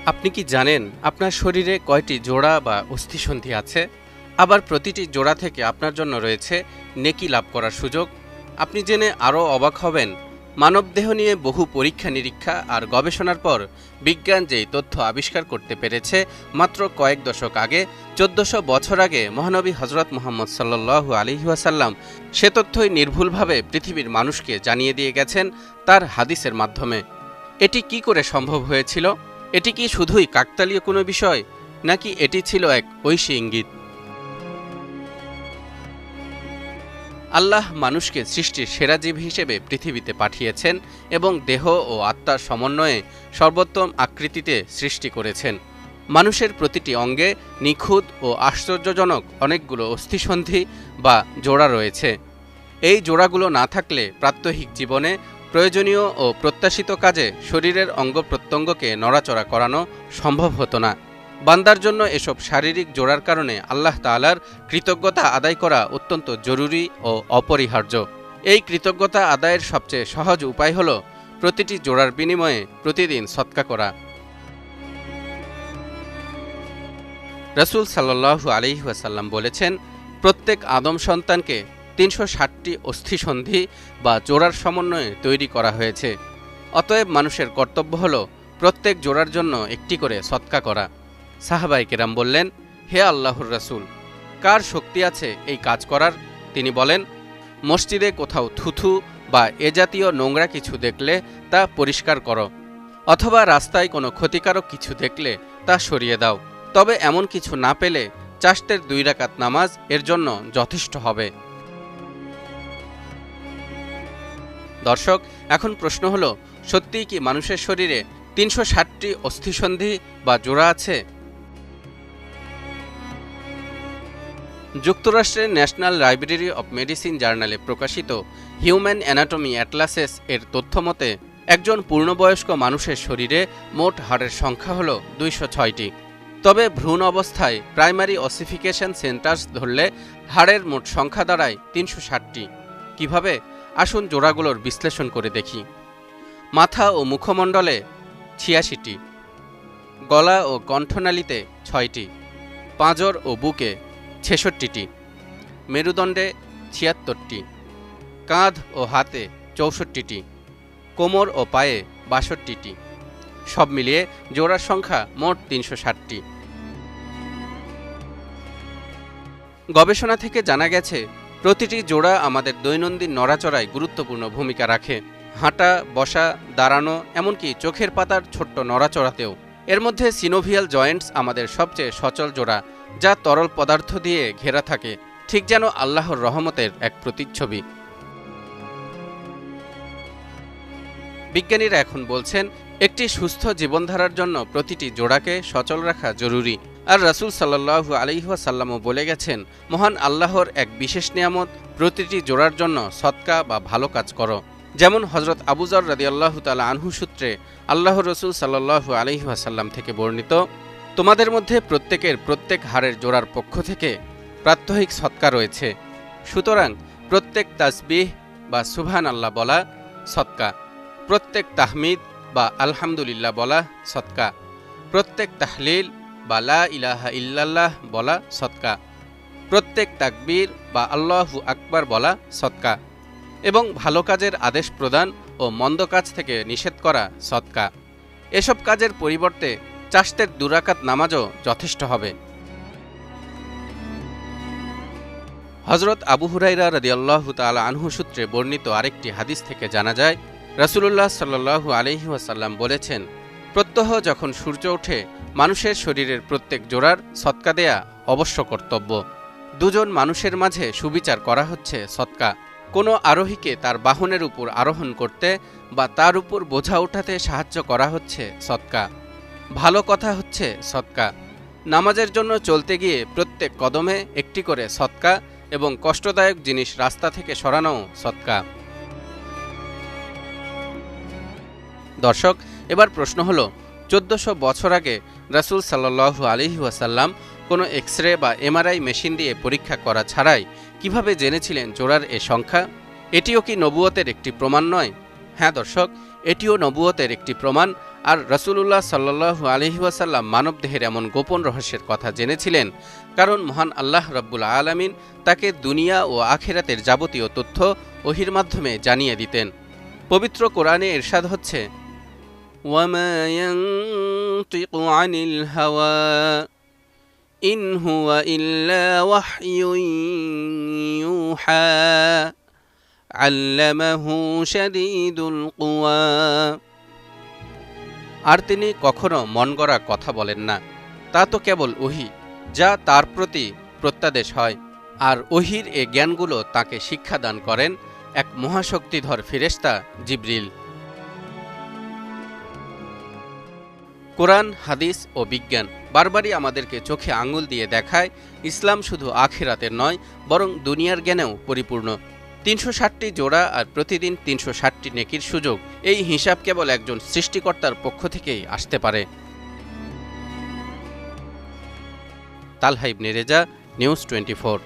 আপনি কি জানেন আপনার শরীরে কয়টি জোড়া বা অস্থিসন্ধি আছে? আবার প্রতিটি জোড়া থেকে আপনার জন্য রয়েছে নেকি লাভ করার সুযোগ। আপনি জেনে আরও অবাক হবেন, মানবদেহ নিয়ে বহু পরীক্ষা নিরীক্ষা আর গবেষণার পর বিজ্ঞান যেই তথ্য আবিষ্কার করতে পেরেছে মাত্র কয়েক দশক আগে, 1400 বছর আগে মহানবী হজরত মুহাম্মদ সাল্লাল্লাহু আলাইহি ওয়াসাল্লাম সে তথ্যই নির্ভুলভাবে পৃথিবীর মানুষকে জানিয়ে দিয়ে গেছেন তার হাদিসের মাধ্যমে। এটি কি করে সম্ভব হয়েছিল? এটি কি শুধুই কাকতালীয় কোনো বিষয়, নাকি এটি ছিল এক ঐশী ইঙ্গিত? আল্লাহ মানুষকে সৃষ্টির সেরা জীব হিসেবে পৃথিবীতে পাঠিয়েছেন এবং দেহ ও আত্মার সমন্বয়ে সর্বোত্তম আকৃতিতে সৃষ্টি করেছেন। মানুষের প্রতিটি অঙ্গে নিখুঁত ও আশ্চর্যজনক অনেকগুলো অস্থিসন্ধি বা জোড়া রয়েছে। এই জোড়াগুলো না থাকলে প্রাত্যহিক জীবনে প্রয়োজনীয় ও প্রত্যাশিত কাজে শরীরের অঙ্গ প্রত্যঙ্গকে নড়াচড়া করানো সম্ভব হতো না। বান্দার জন্য এসব শারীরিক জোড়ার কারণে আল্লাহ তাআলার কৃতজ্ঞতা আদায় করা অত্যন্ত জরুরি ও অপরিহার্য। এই কৃতজ্ঞতা আদায়ের সবচেয়ে সহজ উপায় হল প্রতিটি জোড়ার বিনিময়ে প্রতিদিন সদকা করা। রাসূল সাল্লাল্লাহু আলাইহি ওয়াসাল্লাম বলেছেন, প্রত্যেক আদম সন্তানকে ৩৬০টি অস্থিসন্ধি বা জোড়ার সমন্বয়ে তৈরি করা হয়েছে। অতএব মানুষের কর্তব্য হল প্রত্যেক জোড়ার জন্য একটি করে সদকা করা। সাহাবায়ে কেরাম বললেন, হে আল্লাহর রাসূল, কার শক্তি আছে এই কাজ করার? তিনি বলেন, মসজিদে কোথাও থুথু বা এ জাতীয় নোংরা কিছু দেখলে তা পরিষ্কার করো, অথবা রাস্তায় কোনো ক্ষতিকারক কিছু দেখলে তা সরিয়ে দাও। তবে এমন কিছু না পেলে চাশতের 2 রাকাত নামাজ এর জন্য যথেষ্ট হবে। দর্শক, এখন প্রশ্ন হলো, সত্যিই কি মানুষের শরীরে ৩৬০টি অস্থিসন্ধি বা জোড়া আছে? যুক্তরাষ্ট্রের ন্যাশনাল লাইব্রেরি অব মেডিসিন জার্নালে প্রকাশিত হিউম্যান অ্যানাটমি অ্যাটলাসেস এর তথ্যমতে একজন পূর্ণবয়স্ক মানুষের শরীরে মোট হাড়ের সংখ্যা হল ২০৬টি। তবে ভ্রূণ অবস্থায় প্রাইমারি অসিফিকেশন সেন্টার্স ধরলে হাড়ের মোট সংখ্যা দাঁড়ায় ৩৬০টি। কিভাবে? আসুন জোড়াগুলোর বিশ্লেষণ করে দেখি। মাথা ও মুখমণ্ডলে ৮৬টি, গলা ও কণ্ঠনালীতে ৬টি, পাঁজর ও বুকে ৬৬টি, মেরুদণ্ডে ৭৬টি, কাঁধ ও হাতে ৬৪টি, কোমর ও পায়ে ৬২টি। সব মিলিয়ে জোড়ার সংখ্যা মোট ৩৬০টি। গবেষণা থেকে জানা গেছে, প্রতিটি জোড়া আমাদের দৈনন্দিন নড়াচড়ায় গুরুত্বপূর্ণ ভূমিকা রাখে। হাঁটা, বসা, দাঁড়ানো, এমনকি চোখের পাতার ছোট্ট নড়াচড়াতেও। এর মধ্যে সিনোভিয়াল জয়েন্টস আমাদের সবচেয়ে সচল জোড়া, যা তরল পদার্থ দিয়ে ঘেরা থাকে, ঠিক যেন আল্লাহর রহমতের এক প্রতিচ্ছবি। বিজ্ঞানীরা এখন বলছেন, একটি সুস্থ জীবনধারার জন্য প্রতিটি জোড়াকে সচল রাখা জরুরি। আর রাসূল সাল্লাল্লাহু আলাইহি ওয়াসাল্লামও বলে গেছেন, মহান আল্লাহর এক বিশেষ নিয়ামত, প্রতিটি জোড়ার জন্য সদকা বা ভালো কাজ করো। যেমন হযরত আবু যর রাদিয়াল্লাহু তাআলা আনহু সূত্রে আল্লাহর রাসূল সাল্লাল্লাহু আলাইহি ওয়াসাল্লাম থেকে বর্ণিত, তোমাদের মধ্যে প্রত্যেকের প্রত্যেক হাড়ের জোড়ার পক্ষ থেকে প্রাত্যহিক সদকা রয়েছে। সুতরাং প্রত্যেক তাসবিহ বা সুবহানাল্লাহ বলা সদকা, প্রত্যেক তাহমিদ বা আলহামদুলিল্লাহ বলা সদকা, প্রত্যেক তাহলিল বা লা ইলাহা ইল্লাল্লাহ বলা সদকা, প্রত্যেক তাকবীর বা আল্লাহু আকবার বলা সদকা, এবং ভালো কাজের আদেশ প্রদান ও মন্দ কাজ থেকে নিষেধ করা সদকা। এসব কাজের পরিবর্তে চাশতের 2 রাকাত নামাজও যথেষ্ট হবে। হযরত আবু হুরায়রা রাদিয়াল্লাহু তাআলা আনহু সূত্রে বর্ণিত আরেকটি হাদিস থেকে জানা যায়, রাসূলুল্লাহ সাল্লাল্লাহু আলাইহি ওয়াসাল্লাম বলেছেন, প্রত্যহ যখন সূর্য ওঠে মানুষের শরীরের প্রত্যেক জোড়ার সদকা দেয়া অবশ্য কর্তব্য। 2 জন মানুষের মাঝে সুবিচার করা হচ্ছে সদকা। কোনো আরোহীকে তার বাহনের উপর আরোহণ করতে বা তার উপর বোঝা ওঠাতে সাহায্য করা হচ্ছে সদকা। ভালো কথা হচ্ছে সদকা। নামাজের জন্য চলতে গিয়ে প্রত্যেক কদমে একটি করে সদকা, এবং কষ্টদায়ক জিনিস রাস্তা থেকে সরানো সদকা। দর্শক, এবার প্রশ্ন হলো, 1400 বছর আগে রাসূল সাল্লাল্লাহু আলাইহি ওয়াসাল্লাম কোনো এক্স-রে বা এমআরআই মেশিন দিয়ে পরীক্ষা করা ছাড়াই কিভাবে জেনেছিলেন জোড়ার এ সংখ্যা? এটিও কি নবুয়তের একটি প্রমাণ নয়? হ্যাঁ দর্শক, এটিও নবুয়তের একটি প্রমাণ। আর রাসূলুল্লাহ সাল্লাল্লাহু আলাইহি ওয়াসাল্লাম মানবদেহের এমন গোপন রহস্যের কথা জেনেছিলেন, কারণ মহান আল্লাহ রাব্বুল আলামিন তাকে দুনিয়া ও আখিরাতের যাবতীয় তথ্য ওহীর মাধ্যমে জানিয়ে দিতেন। পবিত্র কোরআনে ইরশাদ হচ্ছে, ওয়ামা ইয়ানতিকু আনিল হাওয়া ইন হুয়া ইল্লা ওয়াহয়ুন ইউহা আল্লামাহু শাদীদুল কুওয়া। আর তিনি কখনো মনগড়া কথা বলেন না, তা তো কেবল ওহী, যা তার প্রতি প্রত্যাদেশ হয়। আর ওহীর এ জ্ঞানগুলো তাকে শিক্ষাদান করেন এক মহাশক্তিধর ফেরেশতা জিবরিল। কোরআন, হাদিস ও বিজ্ঞান বারবারই আমাদেরকে চোখে আঙুল দিয়ে দেখায়, ইসলাম শুধু আখিরাতের নয়, বরং দুনিয়ার জ্ঞানেও পরিপূর্ণ। ৩৬০টি জোড়া আর প্রতিদিন ৩৬০টি নেকির সুযোগ, এই হিসাব কেবল একজন সৃষ্টিকর্তার পক্ষ থেকেই আসতে পারে। তালহা ইবনে রেজা, নিউজ 24।